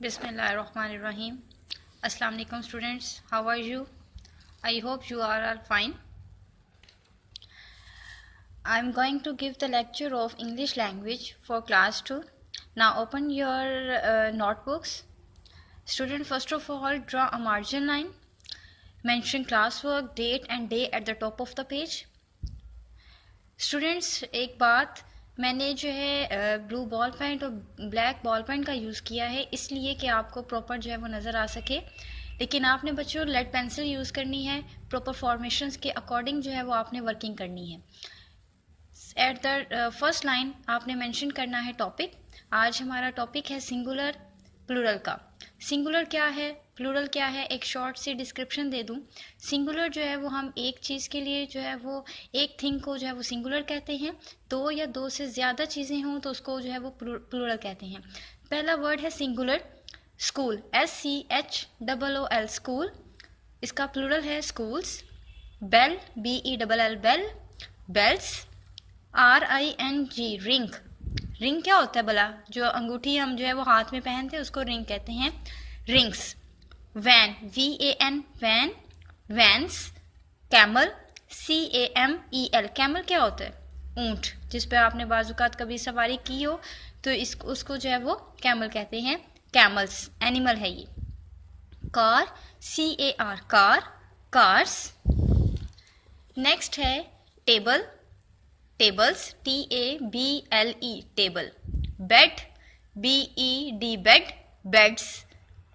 Bismillahirrahmanirrahim. Assalamu alaikum students. How are you? I hope you are all fine. I am going to give the lecture of English language for class 2. Now open your notebooks. Student, first of all, draw a margin line. Mention classwork, date and day at the top of the page. Students एक बात, मैंने जो है blue ball pen और black ball pen का use किया है इसलिए कि आपको प्रॉपर जो है वो नज़र आ सके, लेकिन आपने बच्चों लेड पेंसिल यूज़ करनी है, प्रॉपर फॉर्मेशंस के अकॉर्डिंग जो है वो आपने वर्किंग करनी है। एट द फर्स्ट लाइन आपने मेंशन करना है टॉपिक। आज हमारा टॉपिक है सिंगुलर प्लूरल का। सिंगुलर क्या है, प्लूरल क्या है, एक शॉर्ट सी डिस्क्रिप्शन दे दूं। सिंगुलर जो है वो हम एक चीज़ के लिए जो है वो एक थिंग को जो है वो सिंगुलर कहते हैं। दो या दो से ज़्यादा चीज़ें हों तो उसको जो है वो प्लूरल कहते हैं। पहला वर्ड है सिंगुलर, स्कूल, SCHOOL, स्कूल, इसका प्लूरल है schools. Bell, BELL, bell, bells, RING, ring. Ring क्या होता है भला? जो अंगूठी हम जो है वो हाथ में पहनते हैं उसको रिंग कहते हैं, rings. Van, VAN, van, vans. Camel, CAMEL, camel क्या होता है? ऊंट, जिस पे आपने बाजुकात कभी सवारी की हो तो उसको जो है वो कैमल कहते हैं, कैमल्स, एनिमल है ये। Car, CAR, car, cars. Next है table, tables, TABLE, table. Bed, BED, bed, beds.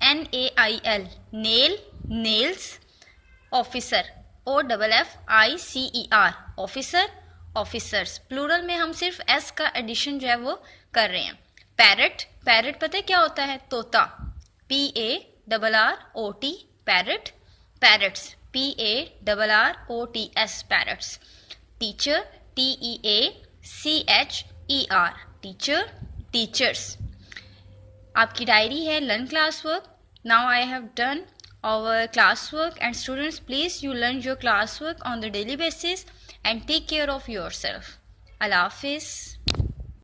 NAIL, nail, nails. Officer, OFFICER, officer, officers. Plural में हम सिर्फ S का एडिशन जो है वो कर रहे हैं। पैरट, पैरट पता है क्या होता है? तोता, PARROT, parrot, parrots, PARROTS, parrots. Teacher, TEACHER, teacher, teachers. आपकी डायरी है learn class work. Now I have done our classwork, and students, please you learn your classwork on the daily basis and take care of yourself. Allah Hafiz.